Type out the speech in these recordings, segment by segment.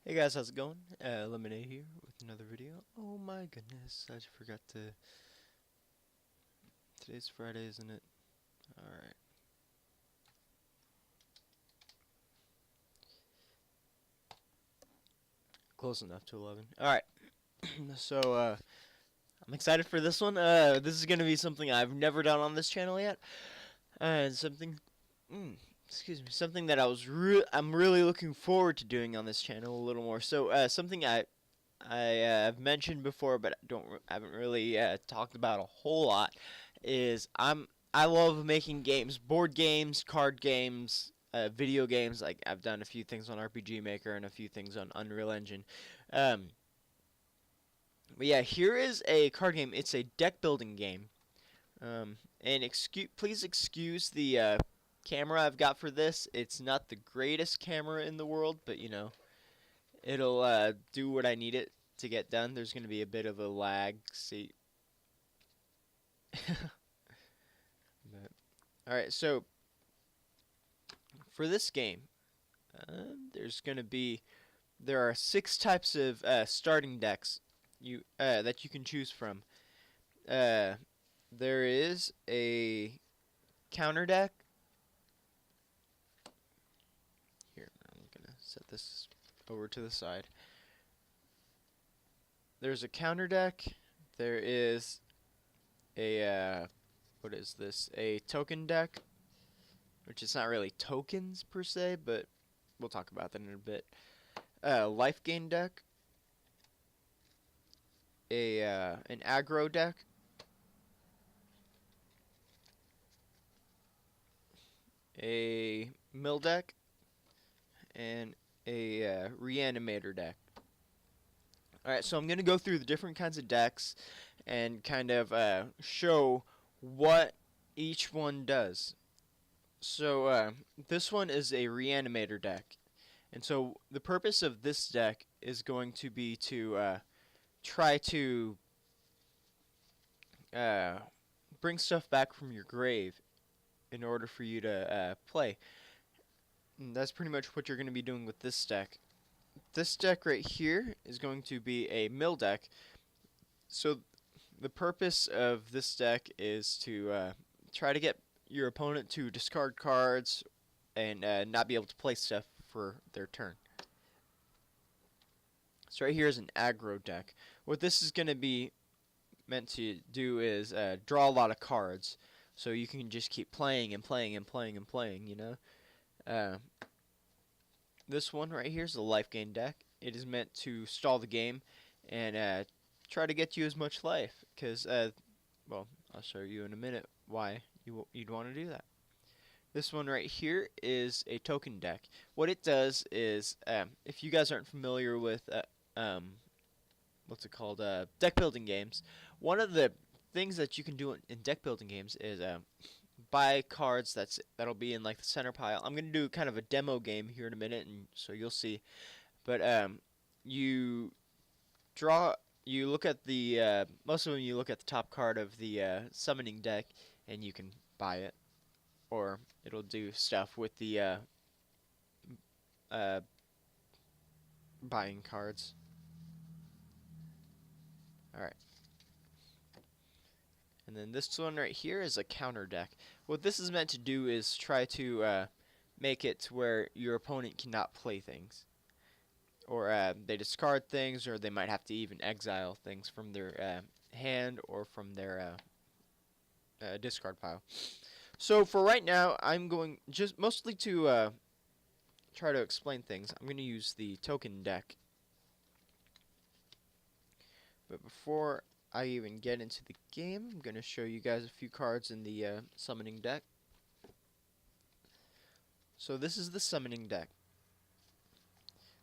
Hey guys, how's it going? Lemonade here with another video. Oh my goodness, I just forgot to... Today's Friday, isn't it? Alright. Close enough to 11. Alright, so, I'm excited for this one. This is gonna be something I've never done on this channel yet. And excuse me, something that I'm really looking forward to doing on this channel a little more. So, something have mentioned before, but haven't really talked about a whole lot. I love making games, board games, card games, video games. Like I've done a few things on RPG Maker and a few things on Unreal Engine. But yeah, here is a card game. It's a deck building game. And please excuse the camera I've got for this. It's not the greatest camera in the world, but you know, it'll do what I need it to get done. There's going to be a bit of a lag. See. Alright, so for this game, there are 6 types of starting decks that you can choose from. There is a counter deck. Here, I'm gonna set this over to the side. There's a counter deck. There is a what is this? A token deck, which is not really tokens per se, but we'll talk about that in a bit. Life gain deck. An aggro deck. A mill deck. And a reanimator deck. Alright, so I'm going to go through the different kinds of decks and kind of show what each one does. So this one is a reanimator deck. And so the purpose of this deck is going to be to try to bring stuff back from your grave in order for you to play. And that's pretty much what you're going to be doing with this deck. This deck right here is going to be a mill deck. So the purpose of this deck is to try to get your opponent to discard cards and not be able to play stuff for their turn. So right here is an aggro deck. What this is going to be meant to do is draw a lot of cards, so you can just keep playing and playing and playing and playing, you know. This one right here is the life gain deck. It is meant to stall the game and try to get you as much life, because, well, I'll show you in a minute why you'd want to do that. This one right here is a token deck. What it does is, if you guys aren't familiar with, what's it called, deck building games, one of the things that you can do in deck building games is buy cards that'll be in like the center pile. I'm gonna do kind of a demo game here in a minute, and so you'll see. But you look at the most of them. You look at the top card of the summoning deck, and you can buy it, or it'll do stuff with the buying cards. All right. And then this one right here is a counter deck. What this is meant to do is try to make it to where your opponent cannot play things. Or they discard things, or they might have to even exile things from their hand or from their discard pile. So for right now, I'm going just mostly to try to explain things. I'm going to use the token deck. But before I even get into the game, I'm going to show you guys a few cards in the summoning deck. So this is the summoning deck.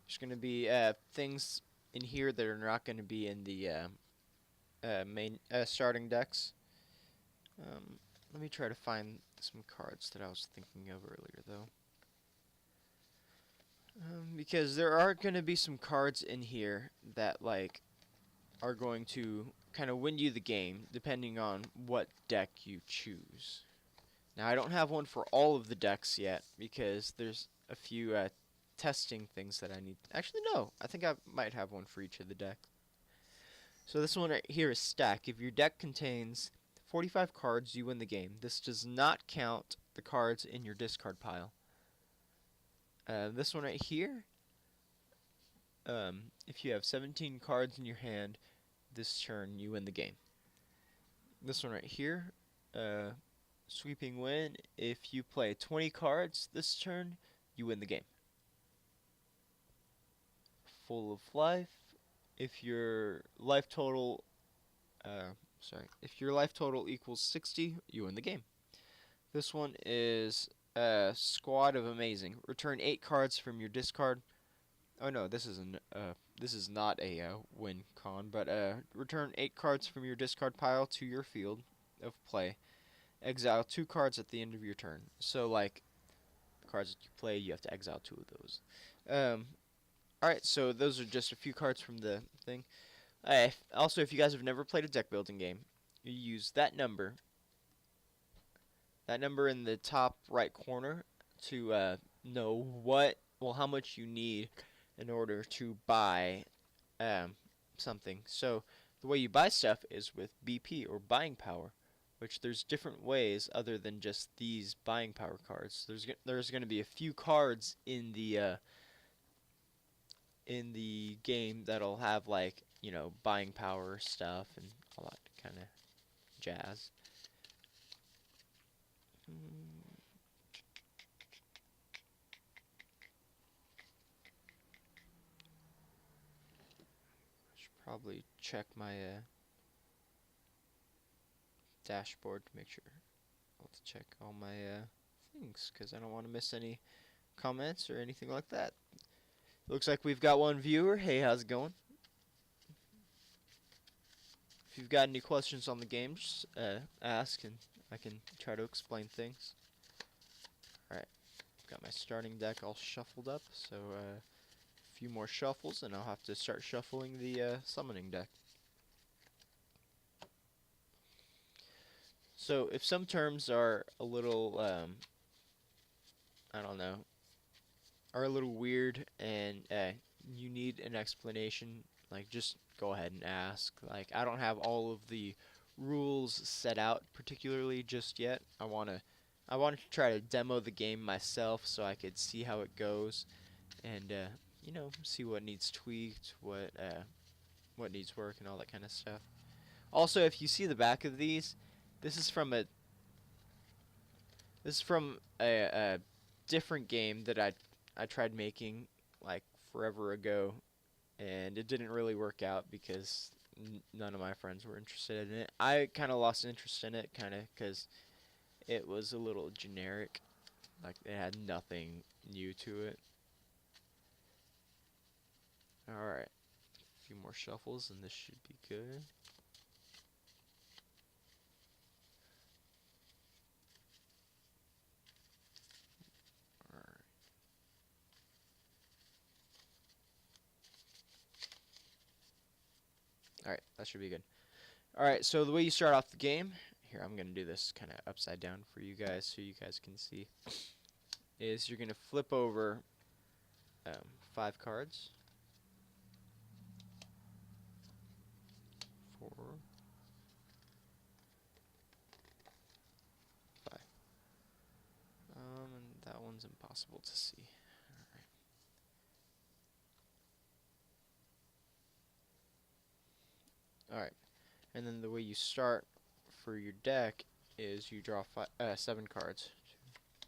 There's going to be things in here that are not going to be in the main starting decks. Let me try to find some cards that I was thinking of earlier, though. Because there are going to be some cards in here that, like, are going to kind of win you the game, depending on what deck you choose. Now, I don't have one for all of the decks yet, because there's a few testing things that I need. Actually, no. I think I might have one for each of the decks. So this one right here is stack. If your deck contains 45 cards, you win the game. This does not count the cards in your discard pile. This one right here, if you have 17 cards in your hand this turn, you win the game. This one right here, sweeping win. If you play 20 cards this turn, you win the game. Full of life. If your life total, if your life total equals 60, you win the game. This one is Squad of Amazing. Return 8 cards from your discard. Oh no, this is not a win con, but return 8 cards from your discard pile to your field of play. Exile 2 cards at the end of your turn. So like the cards that you play, you have to exile 2 of those. Alright, so those are just a few cards from the thing. Also, if you guys have never played a deck building game, you use that number in the top right corner to know how much you need in order to buy something. So the way you buy stuff is with BP or buying power, which there's different ways other than just these buying power cards. There's going to be a few cards in the game that'll have like, you know, buying power stuff and all that kind of jazz. Should probably check my dashboard to make sure to check all my things, because I don't want to miss any comments or anything like that. Looks like we've got one viewer. Hey, how's it going? If you've got any questions on the game, just ask and I can try to explain things. Alright, got my starting deck all shuffled up, so a few more shuffles and I'll have to start shuffling the summoning deck. So if some terms are a little, I don't know, are a little weird and you need an explanation, like just go ahead and ask. Like I don't have all of the rules set out particularly just yet. I wanted to try to demo the game myself so I could see how it goes and you know, see what needs tweaked, what needs work and all that kind of stuff. Also, if you see the back of these, this is from a different game that I tried making like forever ago, and it didn't really work out because none of my friends were interested in it. I kind of lost interest in it, kind of, because it was a little generic. Like, it had nothing new to it. Alright. A few more shuffles, and this should be good. Alright, that should be good. Alright, so the way you start off the game, here I'm going to do this kind of upside down for you guys so you guys can see, is you're going to flip over 5 cards. 4, 5. And that one's impossible to see. Alright, and then the way you start for your deck is you draw 7 cards.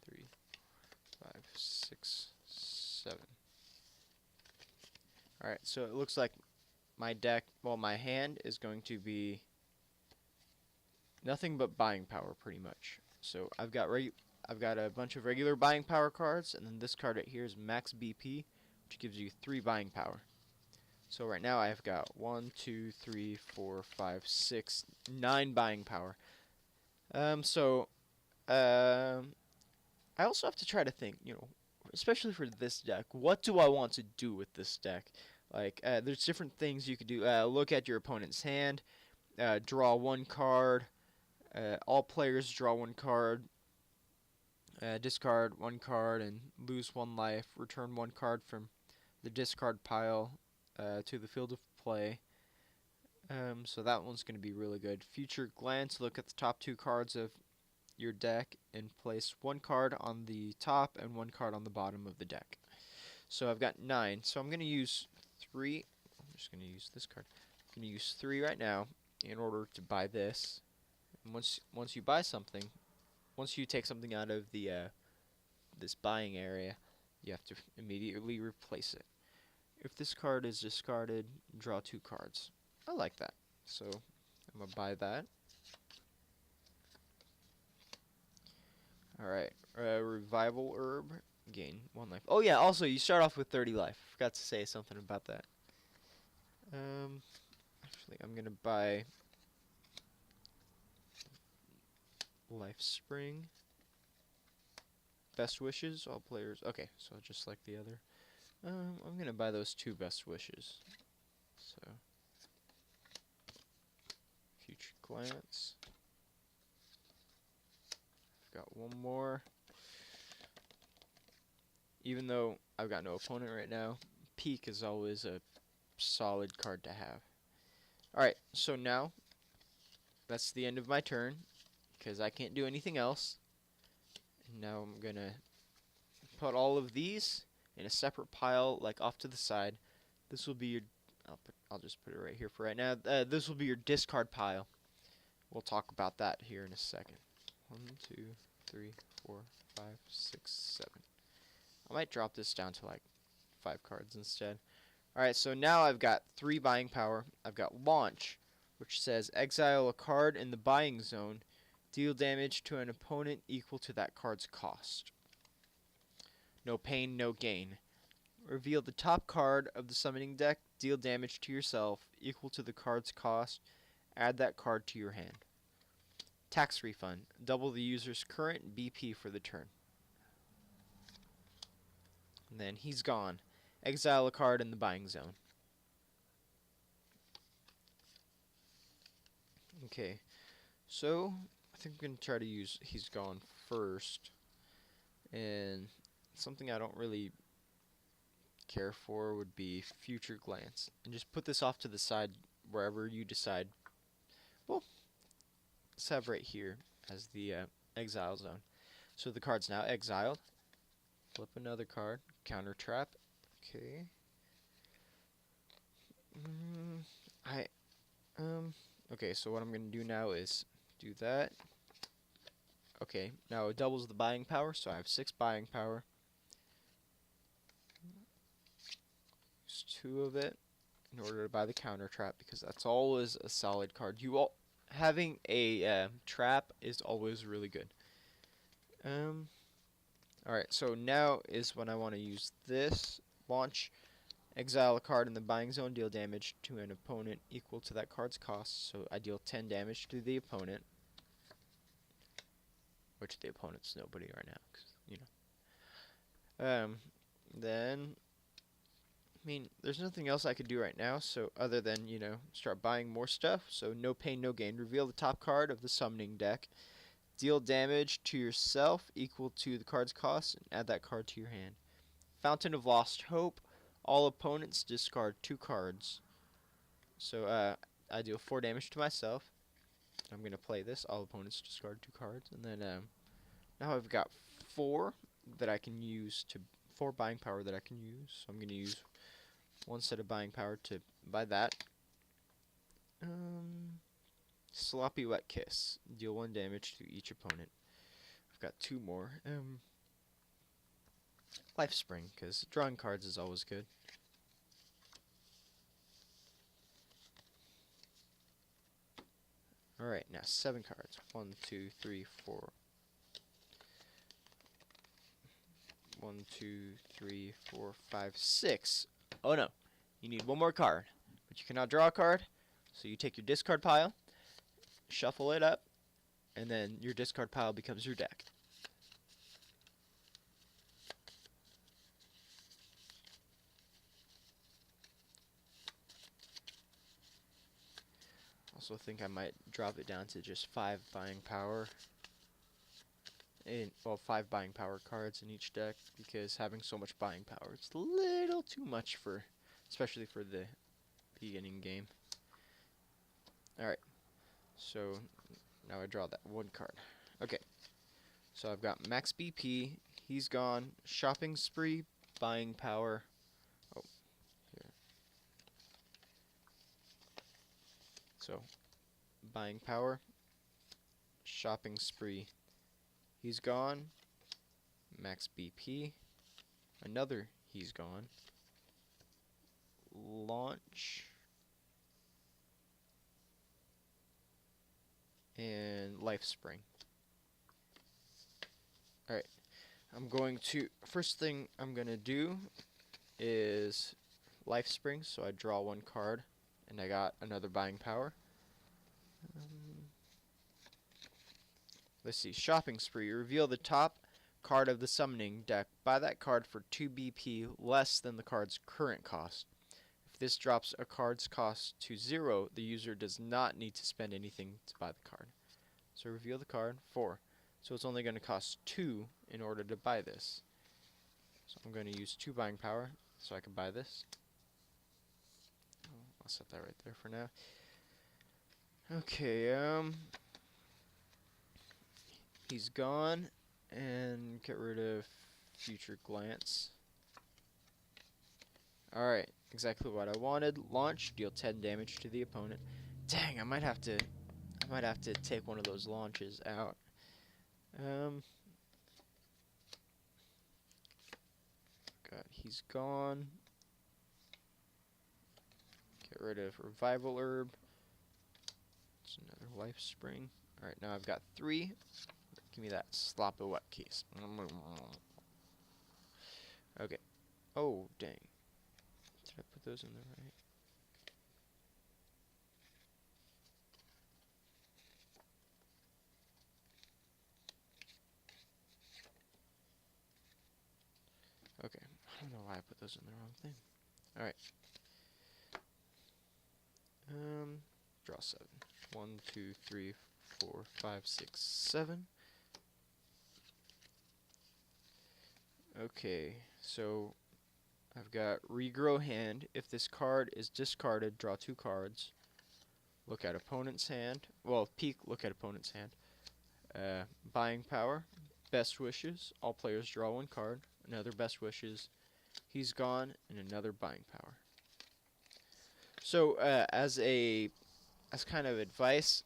2, 3, 5, 6, 7. Alright, so it looks like my deck, well, my hand is going to be nothing but buying power, pretty much. So I've got a bunch of regular buying power cards, and then this card right here is max BP, which gives you 3 buying power. So right now I've got 1, 2, 3, 4, 5, 6, 9 buying power. I also have to try to think, you know, especially for this deck, what do I want to do with this deck? Like, there's different things you could do. Look at your opponent's hand, draw 1 card. All players draw 1 card. Discard one card and lose one life. Return one card from the discard pile to the field of play. So that one's going to be really good. Future Glance, look at the top two cards of your deck and place one card on the top and one card on the bottom of the deck. So I've got 9. So I'm going to use 3. I'm just going to use this card. I'm going to use 3 right now in order to buy this. And once you buy something, once you take something out of the this buying area, you have to immediately replace it. If this card is discarded, draw 2 cards. I like that. So I'm going to buy that. Alright, Revival Herb, gain 1 life. Oh yeah, also you start off with 30 life. Forgot to say something about that. Actually, I'm going to buy Life Spring. Best Wishes, all players. Okay, so just like the other. I'm going to buy those 2 Best Wishes. So, Future Glance. I've got one more. Even though I've got no opponent right now, Peek is always a solid card to have. Alright, so now, that's the end of my turn, because I can't do anything else. And now I'm going to put all of these in a separate pile, like off to the side. This will be your, I'll just put it right here for right now. This will be your discard pile. We'll talk about that here in a second. 1, 2, 3, 4, 5, 6, 7. I might drop this down to like 5 cards instead. Alright, so now I've got 3 buying power. I've got Launch, which says exile a card in the buying zone. Deal damage to an opponent equal to that card's cost. No pain, no gain. Reveal the top card of the summoning deck. Deal damage to yourself equal to the card's cost. Add that card to your hand. Tax Refund. Double the user's current BP for the turn. And then he's gone. Exile a card in the buying zone. Okay, so I think I'm going to try to use He's Gone first. And something I don't really care for would be Future Glance. And just put this off to the side wherever you decide. Well, let's have right here as the exile zone. So the card's now exiled. Flip another card. Counter Trap. Okay. Okay, so what I'm going to do now is do that. Okay, now it doubles the buying power, so I have 6 buying power. Use 2 of it in order to buy the Counter Trap, because that's always a solid card. Having a trap is always really good. Alright, so now is when I want to use this. Launch. Exile a card in the buying zone, deal damage to an opponent equal to that card's cost. So I deal 10 damage to the opponent, which the opponent's nobody right now, 'cause, you know. Then, I mean, there's nothing else I could do right now, so other than, you know, start buying more stuff. So no pain, no gain. Reveal the top card of the summoning deck. Deal damage to yourself equal to the card's cost, and add that card to your hand. Fountain of Lost Hope. All opponents discard 2 cards. So I deal 4 damage to myself. I'm going to play this. All opponents discard 2 cards. And then now I've got 4 that I can use to 4 buying power that I can use. So I'm going to use 1 set of buying power to buy that. Sloppy Wet Kiss. Deal 1 damage to each opponent. I've got 2 more. Life Spring, because drawing cards is always good. Alright, now 7 cards. 1, 2, 3, 4. 1, 2, 3, 4, 5, 6. Oh no, you need 1 more card, but you cannot draw a card. So you take your discard pile, shuffle it up, and then your discard pile becomes your deck. Also think I might drop it down to just 5 buying power. well, 5 buying power cards in each deck, because having so much buying power, it's a little too much for, especially for the beginning game. Alright, so now I draw that 1 card. Okay, so I've got max BP, he's gone, shopping spree, buying power. Oh, here. So, buying power, shopping spree, he's gone, max BP, another he's gone, launch, and life spring. Alright, first thing I'm gonna do is life spring, so I draw 1 card, and I got another buying power. Let's see, shopping spree, reveal the top card of the summoning deck. Buy that card for 2 BP less than the card's current cost. If this drops a card's cost to 0, the user does not need to spend anything to buy the card. So reveal the card, 4. So it's only going to cost 2 in order to buy this. So I'm going to use 2 buying power so I can buy this. I'll set that right there for now. Okay, he's gone, and get rid of future glance. Alright, exactly what I wanted. Launch, deal 10 damage to the opponent. Dang, I might have to take one of those launches out. God, he's gone. Get rid of revival herb. It's another life spring. Alright, now I've got 3. Give me that sloppy wet keys. Okay. Oh, dang. Did I put those in the right? Okay. I don't know why I put those in the wrong thing. Alright. Draw 7. 1, 2, 3, 4, 5, 6, 7. Okay, so I've got regrow hand. If this card is discarded, draw 2 cards. Look at opponent's hand. Well, peek, look at opponent's hand. Buying power. Best wishes. All players draw 1 card. Another best wishes. He's gone, and another buying power. So, as kind of advice,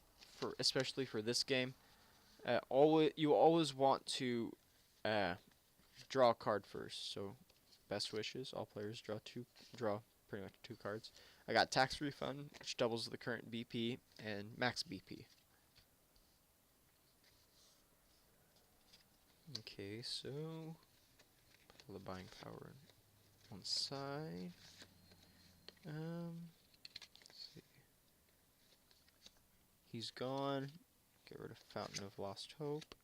especially for this game, you always want to draw a card first. So, best wishes. All players draw pretty much 2 cards. I got tax refund, which doubles the current BP, and max BP. Okay, so put the buying power on one side. Let's see. He's gone. Get rid of Fountain of Lost Hope.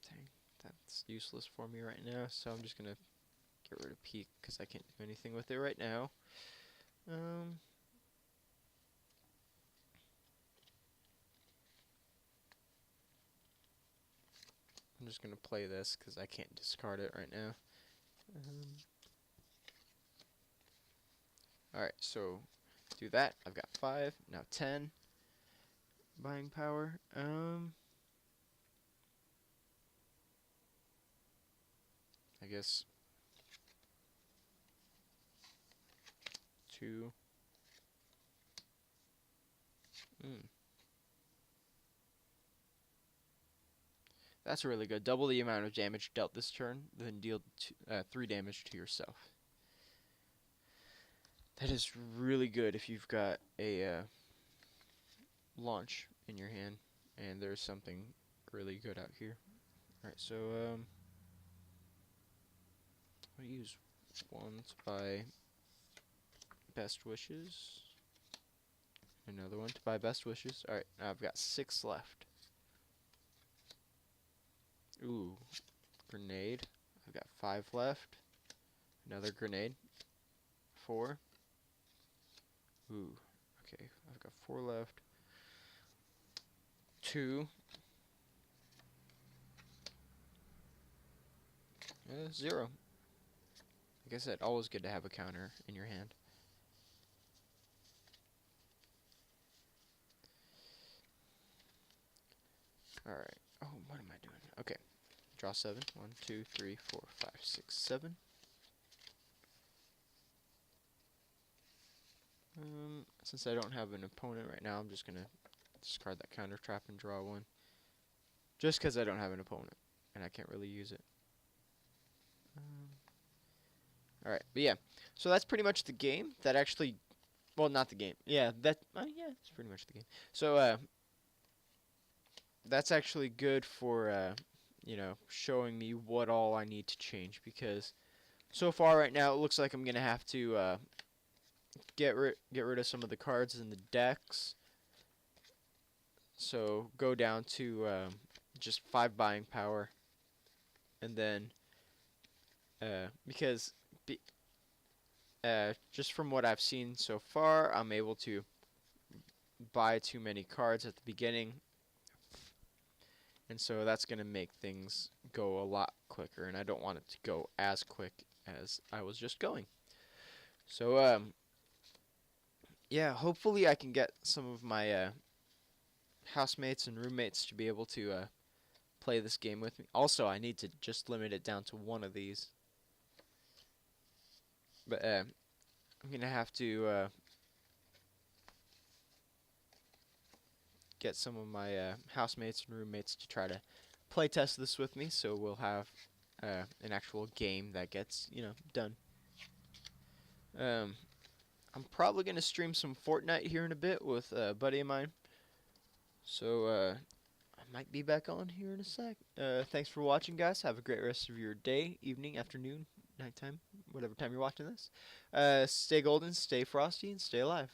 Dang, that's useless for me right now, so I'm just gonna get rid of Peak because I can't do anything with it right now. I'm just gonna play this because I can't discard it right now. Alright, so do that. I've got 5, now 10 buying power. I guess 2. That's really good. Double the amount of damage dealt this turn, then deal 3 damage to yourself. That is really good if you've got a launch in your hand, and there's something really good out here. Alright, so I'll use 1 to buy best wishes. Another 1 to buy best wishes. Alright, now I've got 6 left. Ooh, grenade. I've got 5 left. Another grenade. 4. Ooh, okay, I've got 4 left. 2, 0. Like I said, always good to have a counter in your hand. Alright. Oh, what am I doing? Okay. Draw 7. 1, 2, 3, 4, 5, 6, 7. Since I don't have an opponent right now, I'm just going to discard that counter trap and draw 1. Just because I don't have an opponent, and I can't really use it. Alright, but yeah. So that's pretty much the game. That actually... Well, not the game. Yeah, that... yeah, it's pretty much the game. So, that's actually good for, you know, showing me what all I need to change. Because so far right now, it looks like I'm going to have to get rid of some of the cards in the decks. So go down to just 5 buying power. And then, because just from what I've seen so far, I'm able to buy too many cards at the beginning. And so that's going to make things go a lot quicker. And I don't want it to go as quick as I was just going. So, yeah, hopefully I can get some of my housemates and roommates to be able to play this game with me. Also, I need to just limit it down to 1 of these. But I'm going to have to get some of my housemates and roommates to try to play test this with me, so we'll have an actual game that gets, you know, done. I'm probably going to stream some Fortnite here in a bit with a buddy of mine. So, I might be back on here in a sec. Thanks for watching, guys. Have a great rest of your day, evening, afternoon, nighttime, whatever time you're watching this. Stay golden, stay frosty, and stay alive.